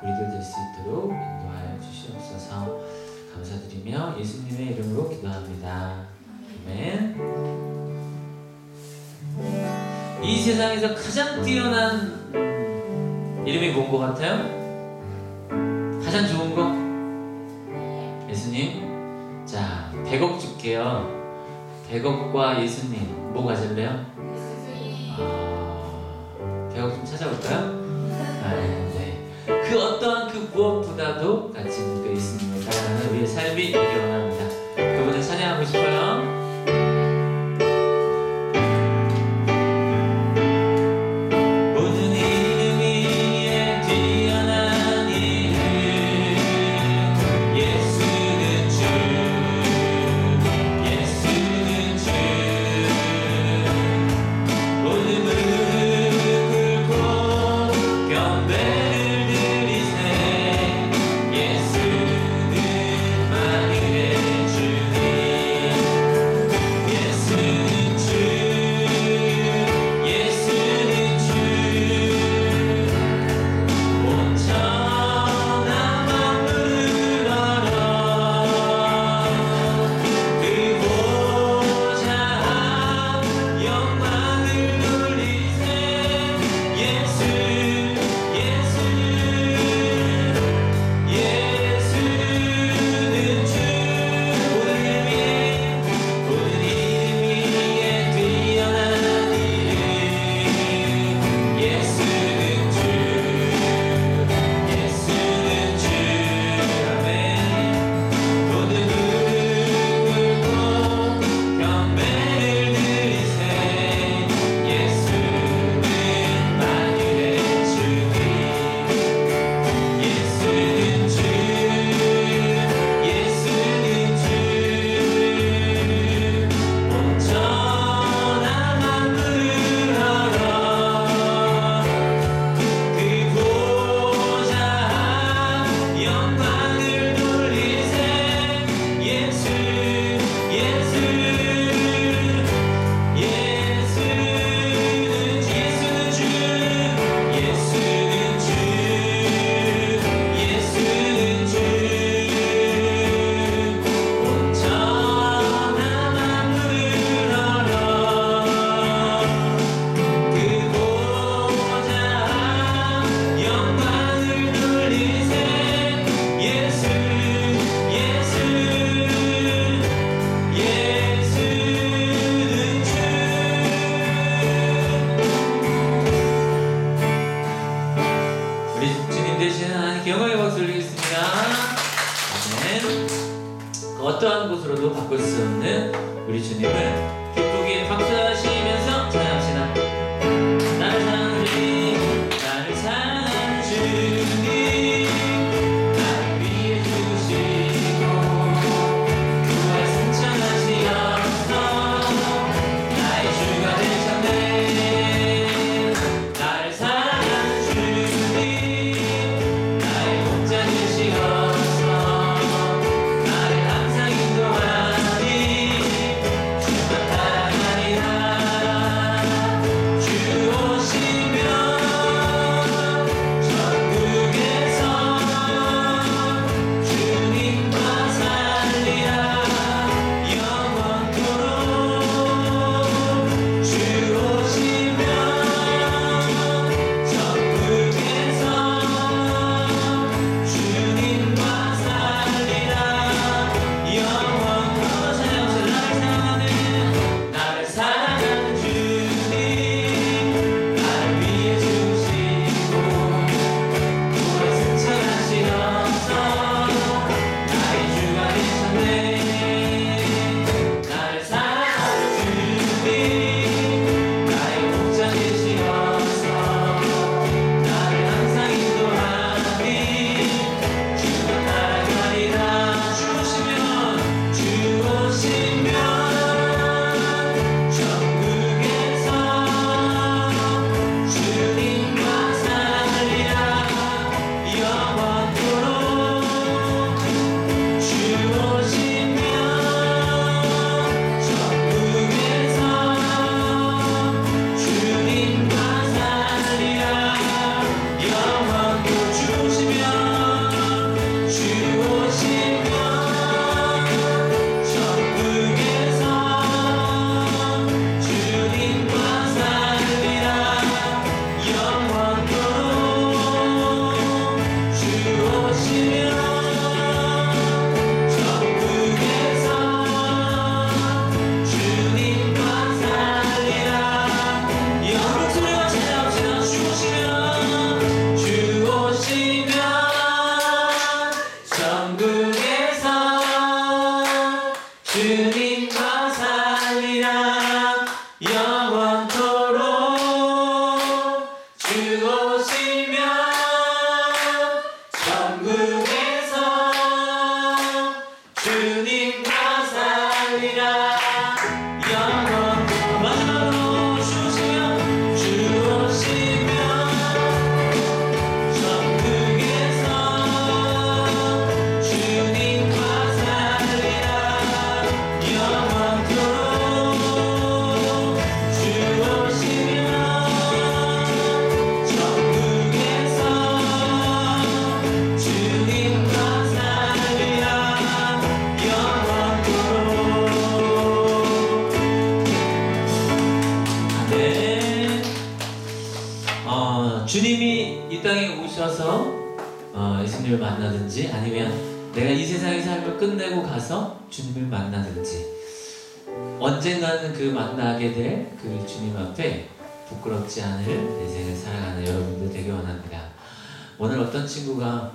우리들 될 수 있도록 인도하여 주시옵소서. 감사드리며 예수님의 이름으로 기도합니다. 아멘. 이 세상에서 가장 뛰어난 이름이 뭔 것 같아요? 가장 좋은 거? 예수님? 자, 100억 줄게요. 100억과 예수님 뭐 가질래요? 100억 좀 찾아볼까요? 네. 그 어떠한 그 무엇보다도 가치 있는 그 예수님을 따라가는 우리의 삶이 되길 원합니다. 그분을 찬양하고 싶어요. 어떠한 곳으로도 바꿀 수 없는 우리 주님을 기쁘게 박수하시면서 찬양합시다. 나를 사랑하는 주님, 나를 사랑하는 주님, 나를 위해 죽으시고 부활 승천하시어서 나의 주가 되셨네. 나를 사랑하는 주님, 나의 목자 되시어서 주 오시면 천국에 예수님을 만나든지 아니면 내가 이 세상의 삶을 끝내고 가서 주님을 만나든지 언젠가는 그 만나게 될 그 주님 앞에 부끄럽지 않을 인생을 살아가는 여러분들 되게 원합니다. 오늘 어떤 친구가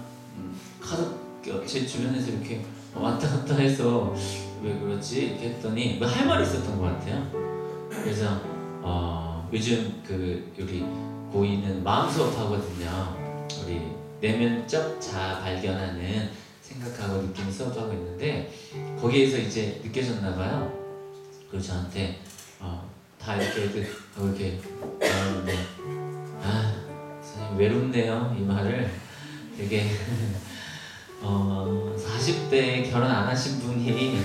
제 주변에서 이렇게 왔다 갔다 해서 왜 그렇지 이렇게 했더니 뭐 할 말이 있었던 것 같아요. 그래서 요즘 우리 고2는 마음 수업 하거든요. 우리 내면적 자아 발견하는 생각하고 느낌 수업하고 있는데 거기에서 이제 느껴졌나 봐요. 그리고 저한테 다 이렇게 하고 이렇게 말하는데 선생님 외롭네요. 이 말을 되게 40대에 결혼 안 하신 분이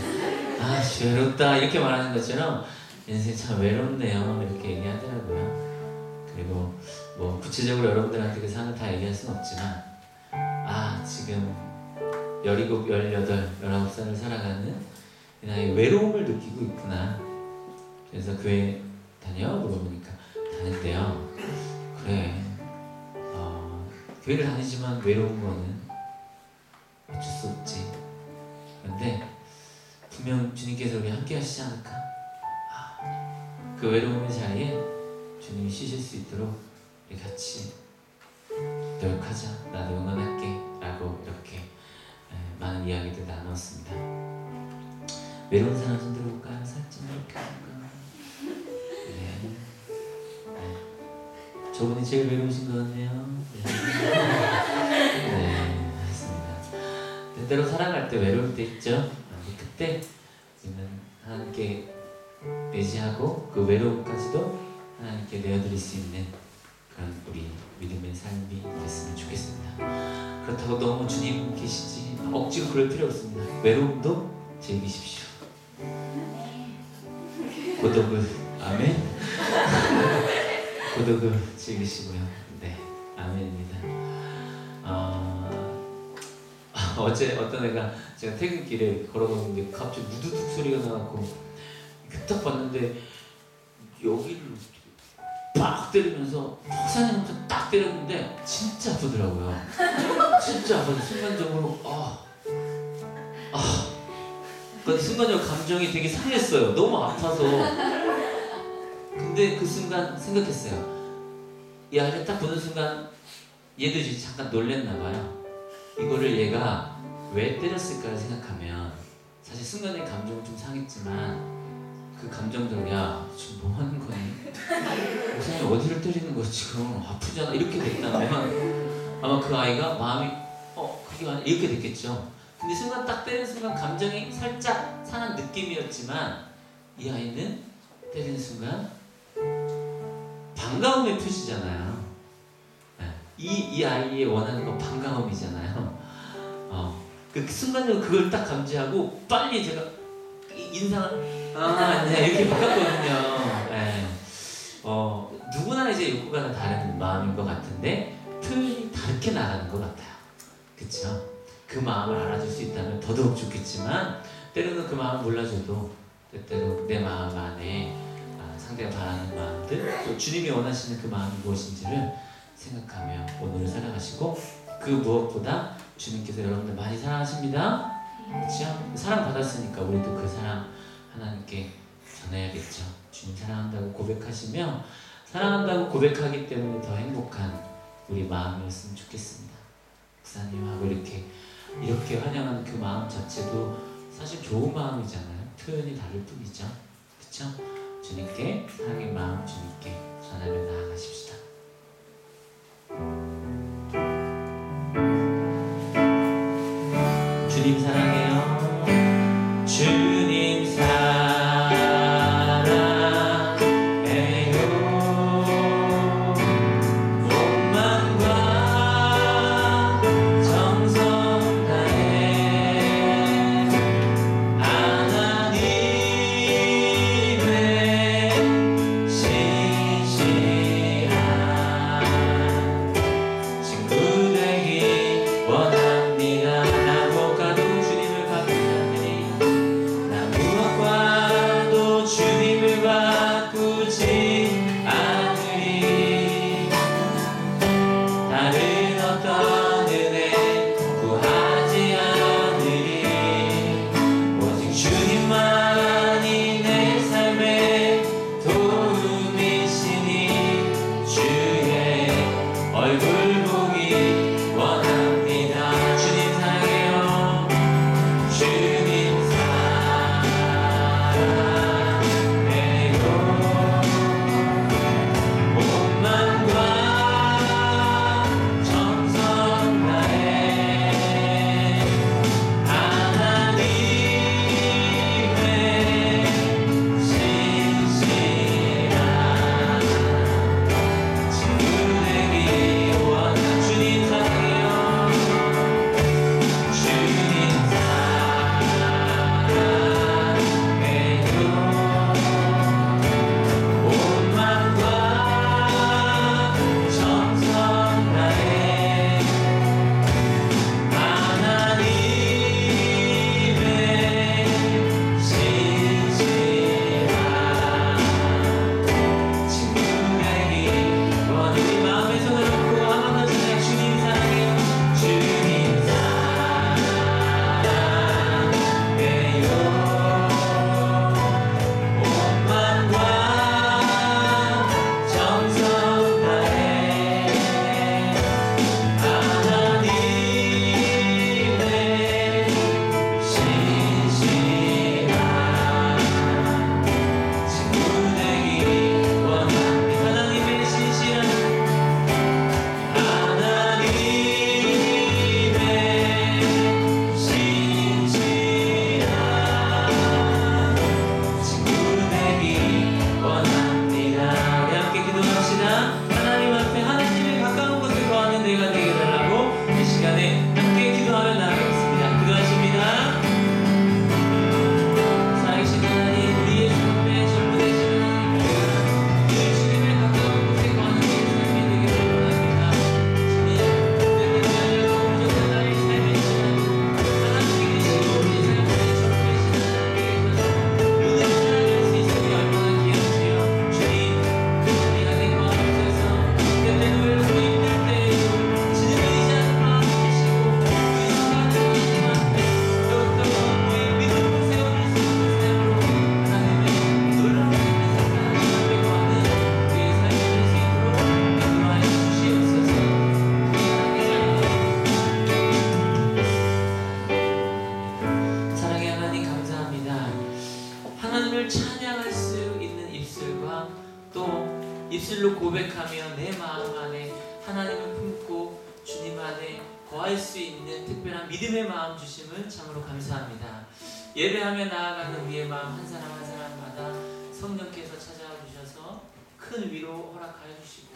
외롭다 이렇게 말하는 것처럼 인생 참 외롭네요 이렇게 얘기하더라고요. 그리고 뭐 구체적으로 여러분들한테 그 상황을 다 얘기할 수는 없지만 지금 17, 18, 19살을 살아가는 이 나이에 외로움을 느끼고 있구나. 그래서 교회 다녀? 물어보니까 다닌대요. 그래 교회를 다니지만 외로운 거는 어쩔 수 없지. 그런데 분명 주님께서 우리 함께 하시지 않을까? 그 외로움의 자리에 주님이 쉬실 수 있도록 우리 같이 노력하자. 나도 응원할게 라고 이렇게 많은 이야기들 나눴습니다. 외로운 사람 손 들어볼까요? 살짝 이렇게 네. 저분이 제일 외로우신 것 같네요. 네, 맞습니다. 때때로 살아갈 때 외로울 때 있죠. 그때 우리는 하나님께 의지하고 그 외로움까지도 하나님께 내어드릴 수 있는 그런 우리 믿음의 삶이 됐으면 좋겠습니다. 그렇다고 너무 주님 계시지 억지로 그럴 필요 없습니다. 외로움도 즐기십시오. 고독을 아멘. 고독을 즐기시고요. 네, 아멘입니다. 어제 어떤 애가 제가 퇴근길에 걸어가는데 갑자기 무두둑 소리가 나갖고 딱 봤는데 여기를 빡 때리면서 석사님한테 딱 때렸는데 진짜 아프더라고요. 진짜 아파서 순간적으로 그 순간적으로 감정이 되게 상했어요. 너무 아파서. 근데 그 순간 생각했어요. 이 아이를 딱 보는 순간 얘도 이제 잠깐 놀랬나 봐요. 이거를 얘가 왜 때렸을까를 생각하면 사실 순간의 감정은 좀 상했지만 그 감정들 야 지금 뭐 하는 거니? 목사님 어디를 때리는 거야 지금 아프잖아 이렇게 됐다면 아마 그 아이가 마음이 그게 아니야 이렇게 됐겠죠. 근데 순간 딱 때리는 순간 감정이 살짝 상한 느낌이었지만 이 아이는 때리는 순간 반가움의 표시잖아요. 이 아이의 원하는 건 반가움이잖아요. 그 순간적으로 그걸 딱 감지하고 빨리 제가 인상을 네, 이렇게 바꿨거든요. 네. 누구나 이제 욕구가 다 다른 마음인 것 같은데 표현이 다르게 나가는 것 같아요. 그쵸? 그 마음을 알아줄 수 있다면 더더욱 좋겠지만 때로는 그 마음 몰라줘도 때때로 내 마음 안에 상대가 바라는 마음들 또 주님이 원하시는 그 마음이 무엇인지를 생각하며 오늘을 살아가시고 그 무엇보다 주님께서 여러분들 많이 사랑하십니다. 그렇죠? 사랑받았으니까 우리도 그 사랑 하나님께 전해야겠죠. 주님 사랑한다고 고백하시며 사랑한다고 고백하기 때문에 더 행복한 우리 마음이었으면 좋겠습니다. 목사님하고 이렇게 환영하는 그 마음 자체도 사실 좋은 마음이잖아요. 표현이 다를 뿐이죠. 그렇죠? 주님께 사랑의 마음 주님께 전하며 나아가십시다. 주님 사랑해요. 주님 사랑해요. 몸만과 정성 다해 하나님의 신실한 친구 되기 원합니다. 나 못 가도 주님을 거할 수 있는 특별한 믿음의 마음 주심을 참으로 감사합니다. 예배하며 나아가는 우리의 마음 한 사람 한 사람마다 성령께서 찾아와 주셔서 큰 위로 허락하여 주시고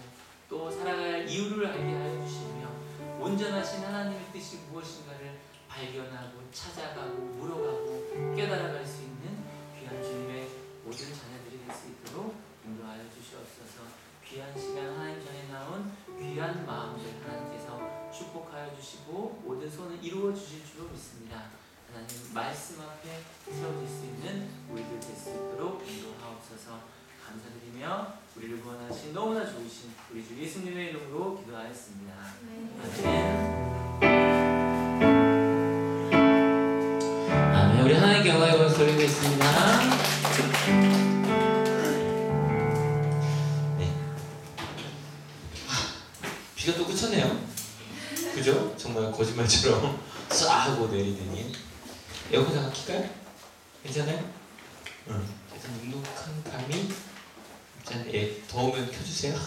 또 살아갈 이유를 알게 하여 주시며 온전하신 하나님의 뜻이 무엇인가를 발견하고 찾아가고 물어가고 깨달아갈 수 있는 귀한 주님의 모든 자녀들이 될 수 있도록 인도하여 주시옵소서. 귀한 시간 하나님 전에 나온 귀한 마음들 하나님께서 축복하여 주시고 모든 소원을 이루어 주실 줄로 믿습니다. 하나님 말씀 앞에 세워질 수 있는 우리들 될 수 있도록 인도하옵소서. 감사드리며 우리를 구원하신 너무나 좋으신 우리 주 예수님의 이름으로 기도하였습니다. 아멘. 아멘. 우리 하나님께 영광의 박수 올리겠습니다. 네. 비가 또 그쳤네요. 그죠? 정말 거짓말처럼 쏴 하고 내리더니 에어컨 잠깐 킬까요? 괜찮아요? 응. 약간 눅눅한 감이 일단 더우면 켜주세요.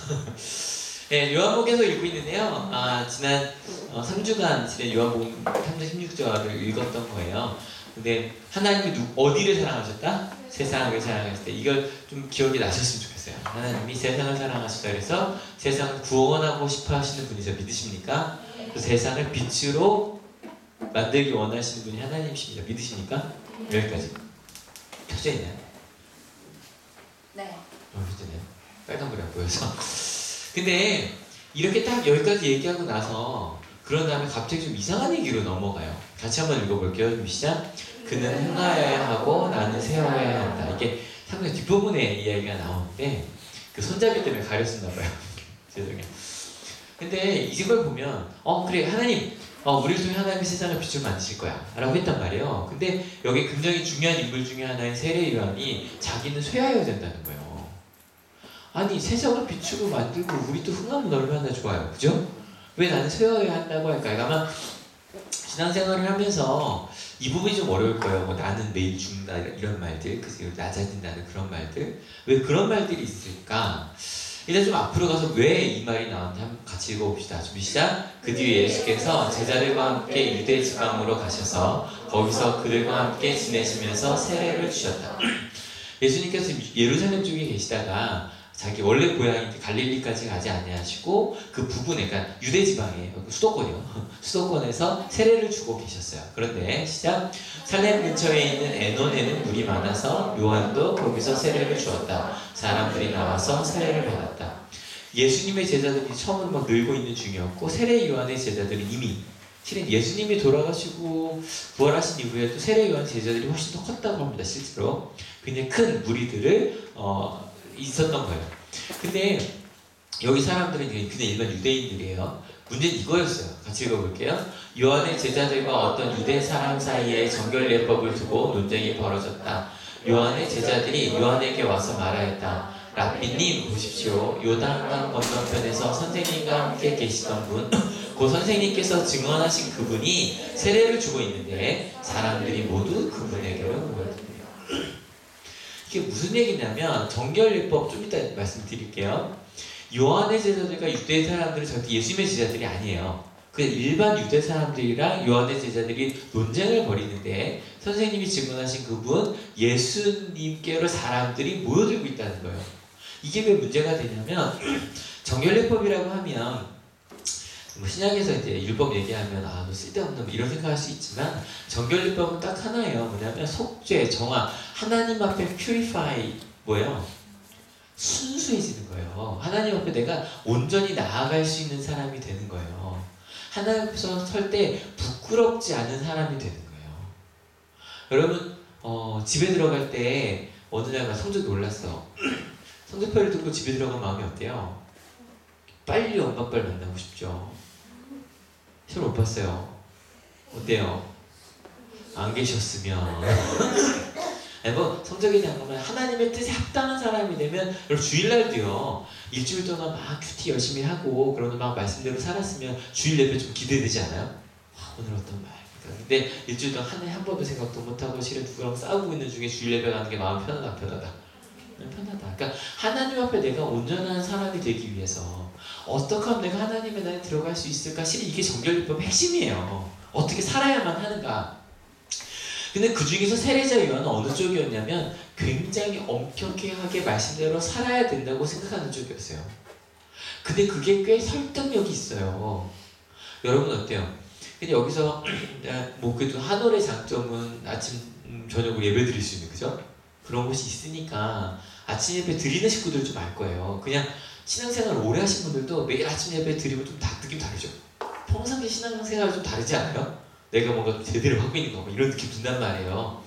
네, 요한복음에서 읽고 있는데요. 지난 3주간 지난 요한복음 3장 16절을 읽었던 거예요. 근데 하나님이 어디를 사랑하셨다? 세상을 사랑하셨다. 이걸 좀 기억이 나셨으면 좋겠어요. 하나님이 세상을 사랑하시다 그래서 세상을 구원하고 싶어 하시는 분이죠. 믿으십니까? 그 세상을 빛으로 만들기 원하시는 분이 하나님이십니다. 믿으십니까? 여기까지. 켜져 있나요? 네. 켜져있네요. 빨간불이 안 보여서. 근데 이렇게 딱 여기까지 얘기하고 나서 그런 다음에 갑자기 좀 이상한 얘기로 넘어가요. 같이 한번 읽어볼게요. 시작. 그는 흥하여야 하고 나는 세워야 한다. 이게 상당히 뒷부분에 이야기가 나오는데 그 손잡이 때문에 가렸었나 봐요. 죄송해요. 근데 이걸 보면 그래 하나님 우리를 통해 하나님의 세상을 빛을 만드실 거야 라고 했단 말이에요. 근데 여기 굉장히 중요한 인물 중에 하나인 세례 요한이 자기는 쇠하여야 된다는 거예요. 아니 세상을 비추고 만들고 우리 또 흥하면 얼마나 좋아요. 그죠? 왜 나는 쇠하여야 한다고 할까? 아마 신앙생활을 하면서 이 부분이 좀 어려울 거예요. 뭐 나는 매일 죽는다 이런 말들, 그리고 낮아진다는 그런 말들. 왜 그런 말들이 있을까? 일단 좀 앞으로 가서 왜 이 말이 나왔는지 한번 같이 읽어봅시다. 준비 시작. 그 뒤에 예수께서 제자들과 함께 유대 지방으로 가셔서 거기서 그들과 함께 지내시면서 세례를 주셨다. 예수님께서 예루살렘 쪽에 계시다가 자기 원래 고향인 갈릴리까지 가지 아니하시고 그 부분에, 그러니까 유대 지방에 수도권이요. 수도권에서 세례를 주고 계셨어요. 그런데 시작. 살렘 근처에 있는 에논에는 물이 많아서 요한도 거기서 세례를 주었다. 사람들이 나와서 세례를 받았다. 예수님의 제자들이 처음으로 막 늘고 있는 중이었고 세례 요한의 제자들이 이미 실은 예수님이 돌아가시고 부활하신 이후에도 세례 요한 제자들이 훨씬 더 컸다고 합니다. 실제로 굉장히 큰 무리들을 있었던 거예요. 근데 여기 사람들은 그냥 일반 유대인들이에요. 문제는 이거였어요. 같이 읽어볼게요. 요한의 제자들과 어떤 유대 사람 사이에 정결례법을 두고 논쟁이 벌어졌다. 요한의 제자들이 요한에게 와서 말하였다. 랍비님 보십시오. 요단강 건너편에서 선생님과 함께 계시던 분, 그 선생님께서 증언하신 그분이 세례를 주고 있는데 사람들이 모두 그분에게로 모였습니다. 이게 무슨 얘기냐면 정결례법 좀 이따 말씀드릴게요. 요한의 제자들과 유대 사람들은 절대 예수님의 제자들이 아니에요. 그 일반 유대 사람들이랑 요한의 제자들이 논쟁을 벌이는데 선생님이 증언하신 그분 예수님께로 사람들이 모여들고 있다는 거예요. 이게 왜 문제가 되냐면 정결례법이라고 하면 뭐 신약에서 이제 율법 얘기하면 너 쓸데없는 뭐 이런 생각할 수 있지만 정결례법은 딱 하나예요. 뭐냐면 속죄, 정화, 하나님 앞에 purify 뭐예요? 순수해지는 거예요. 하나님 앞에 내가 온전히 나아갈 수 있는 사람이 되는 거예요. 하나님 앞에서 설 때 부끄럽지 않은 사람이 되는 거예요. 여러분 집에 들어갈 때 어느 날 성적이 올랐어. 성적표를 듣고 집에 들어간 마음이 어때요? 빨리 엄마 아빠를 만나고 싶죠. 시험 못 봤어요. 어때요? 안 계셨으면 아니 뭐 성적에 대한 거면 하나님의 뜻에 합당한 사람이 되면 여러분 주일날도요 일주일 동안 막 큐티 열심히 하고 그러는 막 말씀대로 살았으면 주일 예배 좀 기대되지 않아요? 오늘 어떤 말 근데 일주일 동안 한 번도 생각도 못하고 실은 누구랑 싸우고 있는 중에 주일 예배 가는 게 마음 편하다 안 편하다? 편하다. 그러니까 하나님 앞에 내가 온전한 사람이 되기 위해서 어떻게 하면 내가 하나님의 나라에 들어갈 수 있을까? 실은 이게 정결요법의 핵심이에요. 어떻게 살아야만 하는가? 근데 그 중에서 세례자 요한은 어느 쪽이었냐면 굉장히 엄격하게 말씀대로 살아야 된다고 생각하는 쪽이었어요. 근데 그게 꽤 설득력이 있어요. 여러분 어때요? 근데 여기서 뭐 그래도 한올의 장점은 아침 저녁으로 예배 드릴 수 있는 그죠? 그런 곳이 있으니까 아침 예배 드리는 식구들 좀 알 거예요. 그냥 신앙생활 오래 하신 분들도 매일 아침 예배 드리면 좀 느낌 다르죠. 평상시 신앙생활 좀 다르지 않아요? 내가 뭔가 제대로 하고 있는 거 뭐 이런 느낌 든단 말이에요.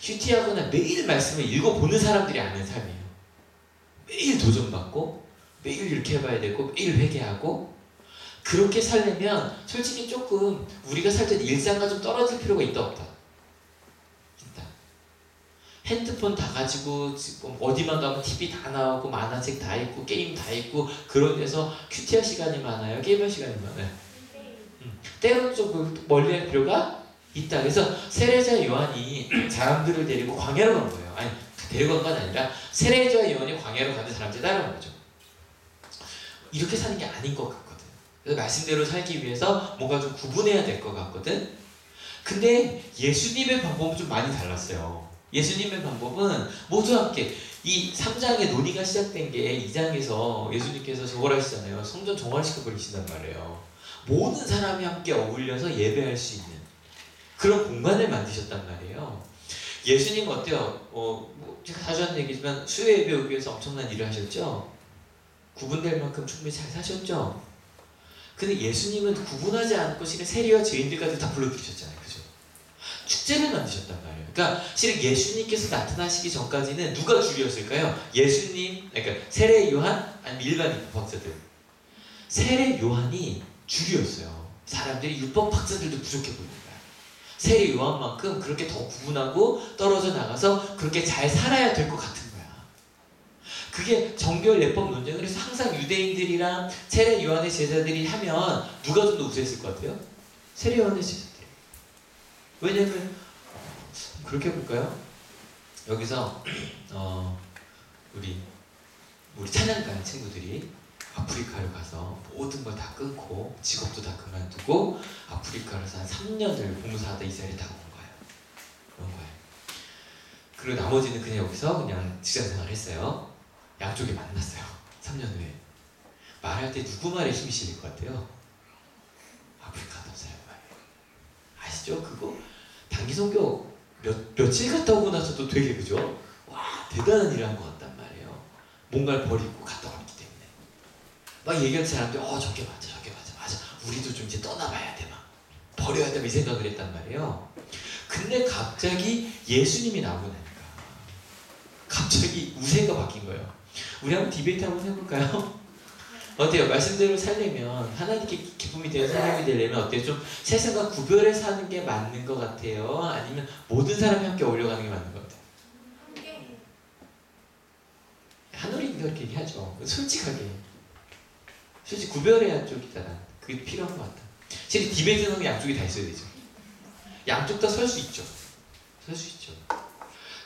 큐티하거나 매일 말씀을 읽어보는 사람들이 아는 삶이에요. 매일 도전받고 매일 이렇게 해봐야 되고 매일 회개하고 그렇게 살려면 솔직히 조금 우리가 살 때 일상과 좀 떨어질 필요가 있다 없다? 있다. 핸드폰 다 가지고 지금 어디만 가면 TV 다 나오고 만화책 다 있고 게임 다 있고 그런 데서 큐티할 시간이 많아요? 게임할 시간이 많아요? 때로는 좀 멀리할 필요가 있다. 그래서 세례자 요한이 사람들을 데리고 광야로 간 거예요. 아니 데리고 간 건 아니라 세례자 요한이 광야로 가는 사람들이 따라간 거죠. 이렇게 사는 게 아닌 것 같거든. 그래서 말씀대로 살기 위해서 뭔가 좀 구분해야 될 것 같거든. 근데 예수님의 방법은 좀 많이 달랐어요. 예수님의 방법은 모두 함께 이 3장의 논의가 시작된 게 2장에서 예수님께서 저걸 하시잖아요. 성전 정화시켜 버리신단 말이에요. 모든 사람이 함께 어울려서 예배할 수 있는 그런 공간을 만드셨단 말이에요. 예수님 어때요? 뭐 제가 자주 하는 얘기지만 수요 예배 오기 위해서 엄청난 일을 하셨죠? 구분될 만큼 충분히 잘 사셨죠? 근데 예수님은 구분하지 않고 실은 세리와 죄인들까지 다 불러들이셨잖아요. 그죠? 축제를 만드셨단 말이에요. 그러니까 실은 예수님께서 나타나시기 전까지는 누가 주였을까요? 예수님, 그러니까 세례 요한, 아니면 일반 박사들. 세례 요한이 주류였어요. 사람들이 율법 박사들도 부족해 보이는 거야. 세례 요한만큼 그렇게 더 구분하고 떨어져 나가서 그렇게 잘 살아야 될 것 같은 거야. 그게 정결 예법 논쟁을 해서 항상 유대인들이랑 세례 요한의 제자들이 하면 누가 좀 더 우세했을 것 같아요? 세례 요한의 제자들. 왜냐면 그렇게 해볼까요? 여기서 우리 찬양가는 친구들이 아프리카를 가서 모든 걸 다 끊고 직업도 다 그만두고 아프리카에서 한 3년을 봉사하다 이스라엘에 다 온 거예요. 그런 거예요. 그리고 나머지는 그냥 여기서 그냥 직장생활 했어요. 양쪽에 만났어요. 3년 후에. 말할 때 누구 말에 힘이 실릴 것 같아요? 아프리카 남사람 말이에요. 아시죠? 그거 단기 선교 며칠 갔다 오고 나서도 되게 그죠? 와 대단한 일을 한 것 같단 말이에요. 뭔가를 버리고 갔다 왔기 때문에. 막 얘기할 때 사람들이 저게 맞아. 우리도 좀 이제 떠나봐야 돼. 막 버려야 돼. 이 생각을 했단 말이에요. 근데 갑자기 예수님이 나오고 나니까 갑자기 우세가 바뀐 거예요. 우리 한번 디베이트 한번 해볼까요? 어때요? 말씀대로 살려면 하나님께 기쁨이 되는 사람이 되려면 어때요? 좀 세상과 구별해 사는 게 맞는 것 같아요? 아니면 모든 사람이 함께 어울려가는 게 맞는 것 같아요? 하늘이 그렇게 얘기하죠. 솔직하게. 솔직히 구별해야 쪽이다. 그게 필요한 것 같다. 실은 디베이트는 양쪽이 다 있어야 되죠. 양쪽 다 설 수 있죠. 설 수 있죠.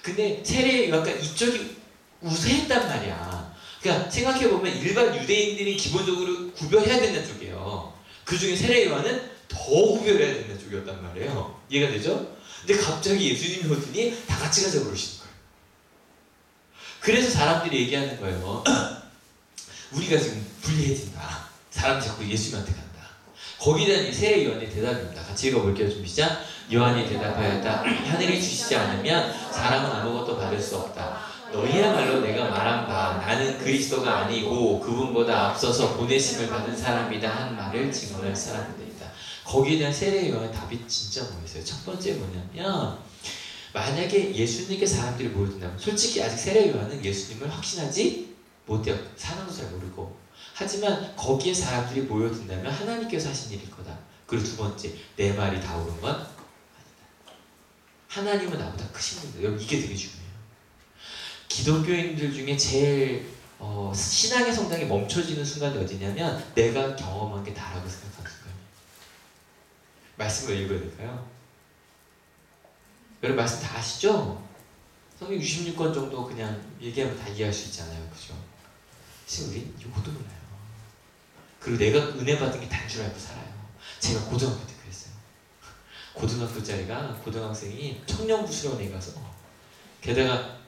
근데 세례 약간 이쪽이 우세했단 말이야. 그러니까 생각해보면 일반 유대인들이 기본적으로 구별해야 되는 쪽이에요. 그 중에 세례 요한은 더 구별해야 되는 쪽이었단 말이에요. 이해가 되죠? 근데 갑자기 예수님이 오더니 다 같이 가자 그러시는 거예요. 그래서 사람들이 얘기하는 거예요. 우리가 지금 불리해진다. 사람 자꾸 예수님한테 간다. 거기에 대한 세례 요한의 대답입니다. 같이 읽어볼게요. 좀 시작. 요한이 대답하였다. 하늘이 주시지 않으면 사람은 아무것도 받을 수 없다. 너희야말로 내가 말한 바 나는 그리스도가 아니고 그분보다 앞서서 보내심을 받은 사람이다 한 말을 증언할 사람들이다. 거기에 대한 세례 요한의 답이 진짜 뭐였어요? 첫 번째 뭐냐면 만약에 예수님께 사람들이 모여든다면 솔직히 아직 세례 요한은 예수님을 확신하지 못해요. 사람도 잘 모르고. 하지만 거기에 사람들이 모여든다면 하나님께서 하신 일일 거다. 그리고 두 번째, 내 말이 다 옳은 건 아니다. 하나님은 나보다 크신 분이다. 여러분 이게 되게 중요해요. 기독교인들 중에 제일 신앙의 성장이 멈춰지는 순간이 어디냐면 내가 경험한 게 다라고 생각하는 순간이에요. 말씀을 읽어야 될까요? 여러분 말씀 다 아시죠? 성경 66권 정도 그냥 얘기하면 다 이해할 수 있잖아요. 그죠? 사실 우리 이것도 몰라요. 그리고 내가 은혜 받은 게 단 줄 알고 살아요. 제가 고등학교 때 그랬어요. 고등학교짜리가 고등학생이 청년부 수련회 가서 게다가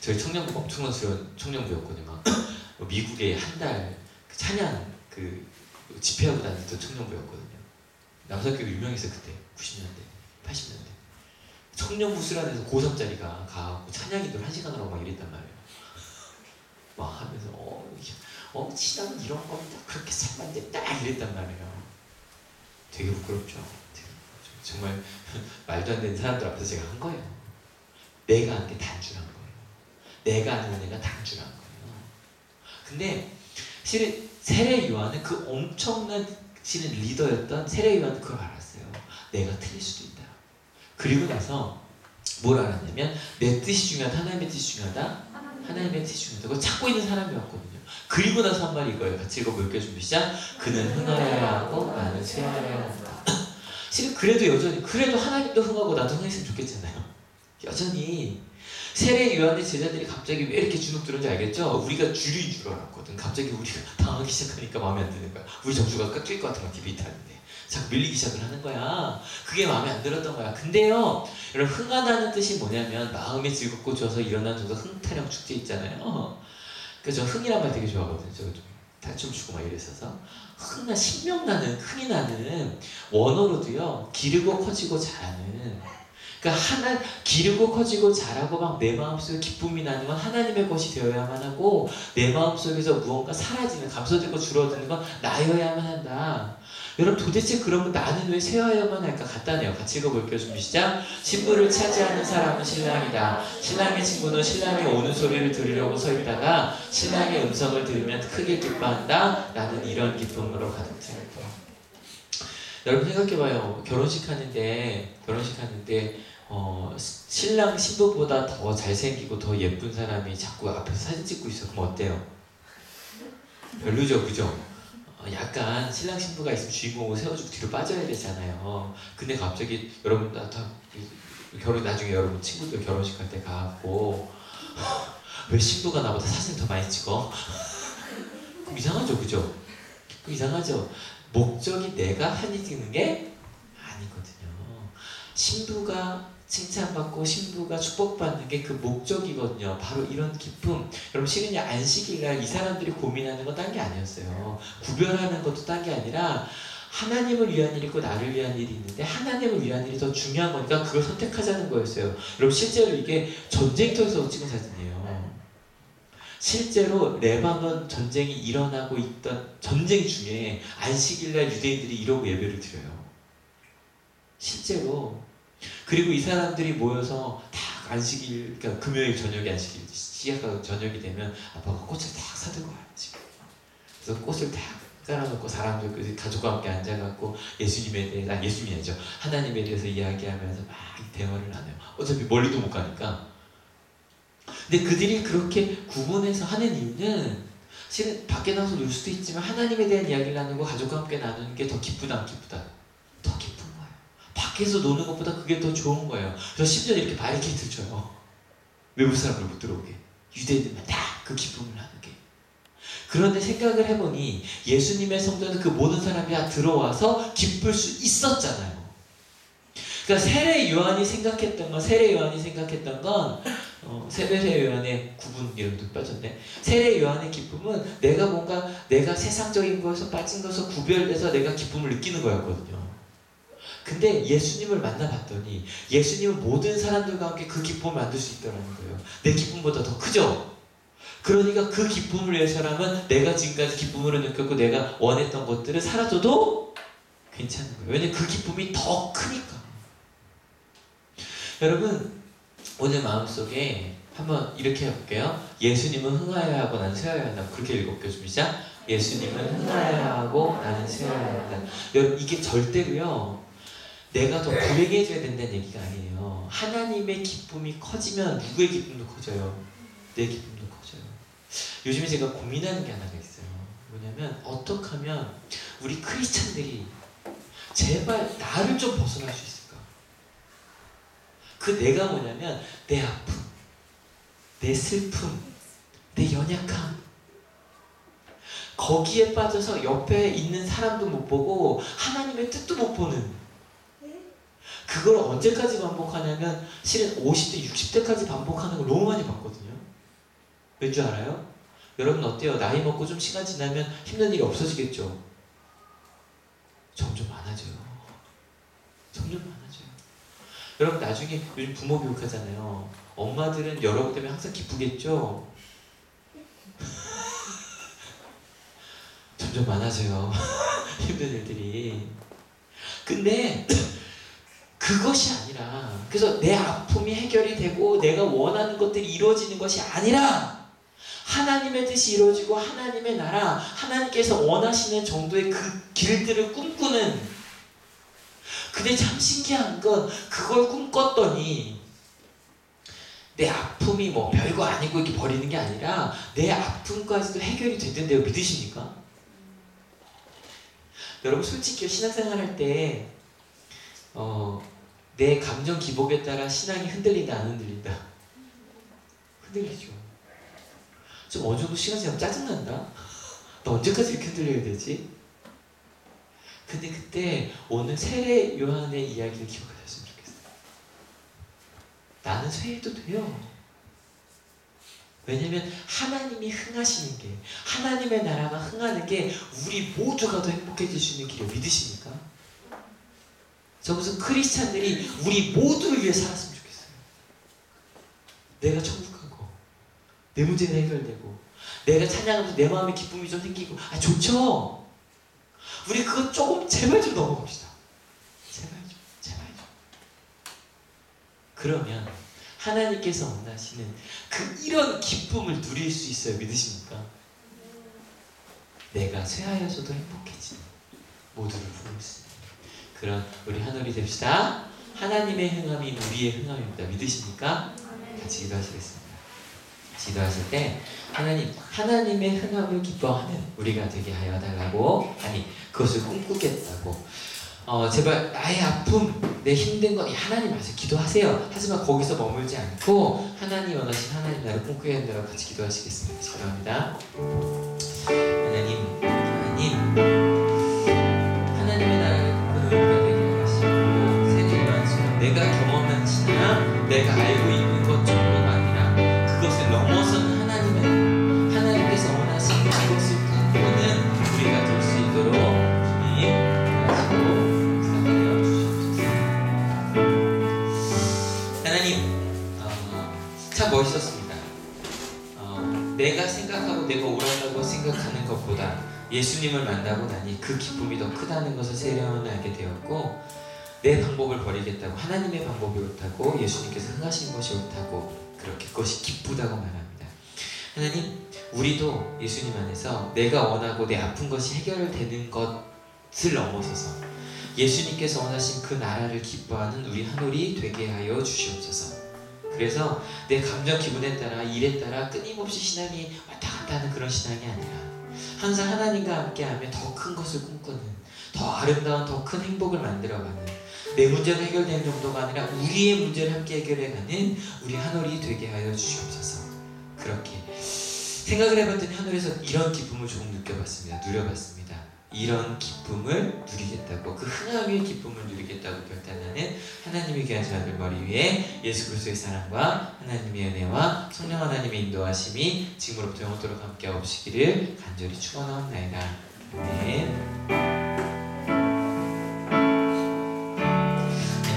저희 청년부가 엄청난 청년부였거든요. 막 미국에 한 달 찬양 집회하고 다녔던 청년부였거든요. 남사교육 유명했어요 그때 90년대 80년대 청년부 수련회에서 고3짜리가 가고 찬양인들 1시간 하라고 막 이랬단 말이에요. 막 하면서 신앙은 이런 겁니다. 그렇게 살면 안 된다 이랬단 말이에요. 되게 부끄럽죠. 정말 말도 안 되는 사람들 앞에서 제가 한 거예요. 내가 아는 게 단주란 거예요. 내가 아는 은혜가 단주란 거예요. 근데 실은 세례 요한은 그 엄청난 실은 리더였던 세례 요한은 그걸 알았어요. 내가 틀릴 수도 있다. 그리고 나서 뭘 알았냐면 내 뜻이 중요하다, 하나님의 뜻이 중요하다, 하나님의 뜻이 중요하다. 그걸 찾고 있는 사람이었거든요. 그리고 나서 한 말이 이거예요. 같이 읽어볼게요. 준비 시작. 그는 흥하여야 하고 나는 쇠하여야 한다. 실은 그래도 하나님도 흥하고 나도 흥했으면 좋겠잖아요. 여전히 세례 요한의 제자들이 갑자기 왜 이렇게 주눅 들었는지 알겠죠? 우리가 줄인 줄 알았거든. 갑자기 우리가 당하기 시작하니까 마음에 안 드는 거야. 우리 점수가 깎일 것 같은 거 디베이트 하는데 자꾸 밀리기 시작을 하는 거야. 그게 마음에 안 들었던 거야. 근데요, 여러분 흥하다는 뜻이 뭐냐면 마음이 즐겁고 좋아서 일어난 저도 흥타령 축제 있잖아요. 그래서 저 흥이란 말 되게 좋아하거든요. 저도 좀 탈춤 추고 막 이랬어서 신명나는 흥이 나는 원어로도요 기르고 커지고 자라는 그러니까 기르고 커지고 자라고 막 내 마음속에 기쁨이 나는 건 하나님의 것이 되어야만 하고 내 마음속에서 무언가 사라지는 감소되고 줄어드는 건 나여야만 한다. 여러분 도대체 그러면 나는 왜 쇠하여야만 할까? 간단해요. 같이 읽어볼게요. 준비 시작. 신부를 차지하는 사람은 신랑이다. 신랑의 친구는 신랑이 오는 소리를 들으려고 서 있다가 신랑의 음성을 들으면 크게 기뻐한다. 나는 이런 기쁨으로 가득 차있다. 여러분 생각해봐요. 결혼식 하는데 신랑 신부보다 더 잘생기고 더 예쁜 사람이 자꾸 앞에서 사진 찍고 있어. 그럼 어때요? 별로죠, 그죠? 약간 신랑 신부가 있으면 주인공을 세워주고 뒤로 빠져야 되잖아요. 근데 갑자기 여러분 나중에 여러분 친구들 결혼식 할 때 가고 왜 신부가 나보다 사진 더 많이 찍어? 그럼 이상하죠, 그죠? 그럼 이상하죠. 목적이 내가 사진 찍는 게 아니거든요. 신부가 칭찬받고 신부가 축복받는 게 그 목적이거든요. 바로 이런 기쁨. 여러분 실은 안식일날 이 사람들이 고민하는 건 딴 게 아니었어요. 구별하는 것도 딴 게 아니라 하나님을 위한 일이 있고 나를 위한 일이 있는데 하나님을 위한 일이 더 중요한 거니까 그걸 선택하자는 거였어요. 여러분 실제로 이게 전쟁터에서 찍은 사진이에요. 실제로 레바논 전쟁이 일어나고 있던 전쟁 중에 안식일날 유대인들이 이러고 예배를 드려요. 실제로. 그리고 이 사람들이 모여서 다 안식일, 그러니까 금요일 저녁에 안식일 시작하고 저녁이 되면 아빠가 꽃을 딱 사들고 와요. 지금. 그래서 꽃을 딱 깔아놓고 사람들 가족과 함께 앉아갖고 예수님에 대해서 예수님이 아니죠. 하나님에 대해서 이야기하면서 막 대화를 나눠요. 어차피 멀리도 못 가니까. 근데 그들이 그렇게 구분해서 하는 이유는 실은 밖에 나가서 놀 수도 있지만 하나님에 대한 이야기를 나누고 가족과 함께 나누는 게 더 기쁘다 안 기쁘다? 더 기쁜 거예요. 밖에서 노는 것보다 그게 더 좋은 거예요. 그래서 심지어 이렇게 바리케이트를 쳐요. 외국 사람들 못 들어오게. 유대인들만 다 그 기쁨을 나누게. 그런데 생각을 해보니 예수님의 성전은 그 모든 사람이 다 들어와서 기쁠 수 있었잖아요. 그러니까 세례 요한이 생각했던 건 세례 요한의 구분 이름도 빠졌네. 세례 요한의 기쁨은 내가 세상적인 거에서 빠진 것에서 구별돼서 내가 기쁨을 느끼는 거였거든요. 근데 예수님을 만나봤더니 예수님은 모든 사람들과 함께 그 기쁨을 만들 수 있다는 거예요. 내 기쁨보다 더 크죠? 그러니까 그 기쁨을 위해서라면 내가 지금까지 기쁨으로 느꼈고 내가 원했던 것들을 사라져도 괜찮은 거예요. 왜냐면 그 기쁨이 더 크니까. 여러분 오늘 마음속에 한번 이렇게 해볼게요. 예수님은 흥하여야 하고 나는 쇠하여야 한다. 그렇게 읽어볼게요. 좀 시작. 예수님은 흥하여야 하고 나는 쇠하여야 한다. 여러분 이게 절대로요 내가 더 불행해져야 된다는 얘기가 아니에요. 하나님의 기쁨이 커지면 누구의 기쁨도 커져요. 내 기쁨도 커져요. 요즘에 제가 고민하는 게 하나가 있어요. 뭐냐면 어떻게 하면 우리 크리스찬들이 제발 나를 좀 벗어날 수 있을까? 그 내가 뭐냐면 내 아픔, 내 슬픔, 내 연약함, 거기에 빠져서 옆에 있는 사람도 못 보고 하나님의 뜻도 못 보는, 그걸 언제까지 반복하냐면 실은 50대, 60대까지 반복하는 걸 너무 많이 봤거든요. 왠 줄 알아요? 여러분 어때요? 나이 먹고 좀 시간 지나면 힘든 일이 없어지겠죠? 점점 많아져요. 점점 많아져요. 여러분 나중에 요즘 부모 교육하잖아요. 엄마들은 여러분 때문에 항상 기쁘겠죠? 점점 많아져요. 힘든 일들이. 근데 그것이 아니라, 그래서 내 아픔이 해결이 되고 내가 원하는 것들이 이루어지는 것이 아니라 하나님의 뜻이 이루어지고 하나님의 나라, 하나님께서 원하시는 정도의 그 길들을 꿈꾸는. 근데 참 신기한 건 그걸 꿈꿨더니 내 아픔이 뭐 별거 아니고 이렇게 버리는 게 아니라 내 아픔까지도 해결이 됐는데요. 믿으십니까? 여러분 솔직히 신앙생활 할 때 내 감정 기복에 따라 신앙이 흔들린다 안 흔들린다? 흔들리죠. 좀 어느 정도 시간 지나면 짜증난다? 나 언제까지 이렇게 흔들려야 되지? 근데 그때 오늘 세례 요한의 이야기를 기억하셨으면 좋겠어요. 나는 쇠해도 돼요. 왜냐면 하나님이 흥하시는 게, 하나님의 나라가 흥하는 게 우리 모두가 더 행복해질 수 있는 길을 믿으십니까? 저 무슨 크리스찬들이 우리 모두를 위해 살았으면 좋겠어요. 내가 천국 가고 내 문제는 해결되고 내가 찬양하면서 내 마음에 기쁨이 좀 생기고, 좋죠? 우리 그거 조금 제발 좀 넘어갑시다. 제발 좀. 그러면 하나님께서 원하시는 이런 기쁨을 누릴 수 있어요. 믿으십니까? 내가 쇠하여서도 행복해지는, 모두를 부를 수 있는 그런 우리 하늘이 됩시다. 하나님의 흥함이 우리의 흥함입니다. 믿으십니까? 같이 기도하시겠습니다. 기도하실 때 하나님의 흥함을 기뻐하는 우리가 되게 하여 달라고, 그것을 꿈꾸겠다고. 제발 나의 아픔, 내 힘든 거 하나님 앞에서 기도하세요. 하지만 거기서 머물지 않고 하나님 원하신 하나님 나를 꿈꾸게 한다고 같이 기도하시겠습니다. 기도합니다. 하나님의 나라를 꿈꾸는 우리가 되게 하시고, 세계만처럼 내가 경험한 신앙, 내가 알고 있는 것 정도가 아니라 그것을 넘어선 하나님께서 원하신 그것을 꿈꾸는 우리가 될 수 있도록 주님 참 멋있었습니다. 내가 생각하고 내가 옳았다고 생각하는 것보다 예수님을 만나고 나니 그 기쁨이 더 크다는 것을 세례요한은 알게 되었고, 내 방법을 버리겠다고, 하나님의 방법이 옳다고, 예수님께서 흥하신 것이 옳다고, 그렇게 그것이 기쁘다고 말합니다. 하나님, 우리도 예수님 안에서 내가 원하고 내 아픈 것이 해결되는 것을 넘어서서 예수님께서 원하신 그 나라를 기뻐하는 우리 한올이 되게 하여 주시옵소서. 그래서 내 감정 기분에 따라, 일에 따라 끊임없이 신앙이 왔다 갔다 하는 그런 신앙이 아니라 항상 하나님과 함께하며 더 큰 것을 꿈꾸는, 더 아름다운 더 큰 행복을 만들어가는, 내 문제가 해결되는 정도가 아니라 우리의 문제를 함께 해결해가는 우리 한올이 되게 하여 주시옵소서. 그렇게 생각을 해봤더니 한올에서 이런 기쁨을 조금 누려봤습니다. 이런 기쁨을 누리겠다고, 그 흥함의 기쁨을 누리겠다고 결단하는 하나님의 귀한 자들 머리 위에 예수 그리스도의 사랑과 하나님의 은혜와 성령 하나님의 인도하심이 지금으로부터 영원토록 함께 하옵시기를 간절히 축원하옵나이다. 아멘.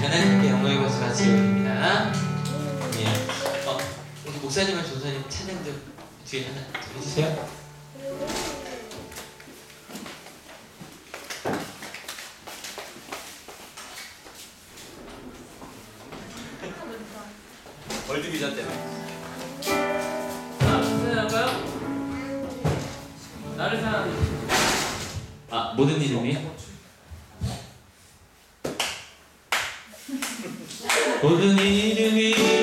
하나님께 영광의 박수 같이 올립니다. 우리 목사님과 전사님 찬양 좀 뒤에 하나 해주세요. 월드비전 때문에. 찬양할까요? 나를 사랑하는 모든 이름이 모든 이름이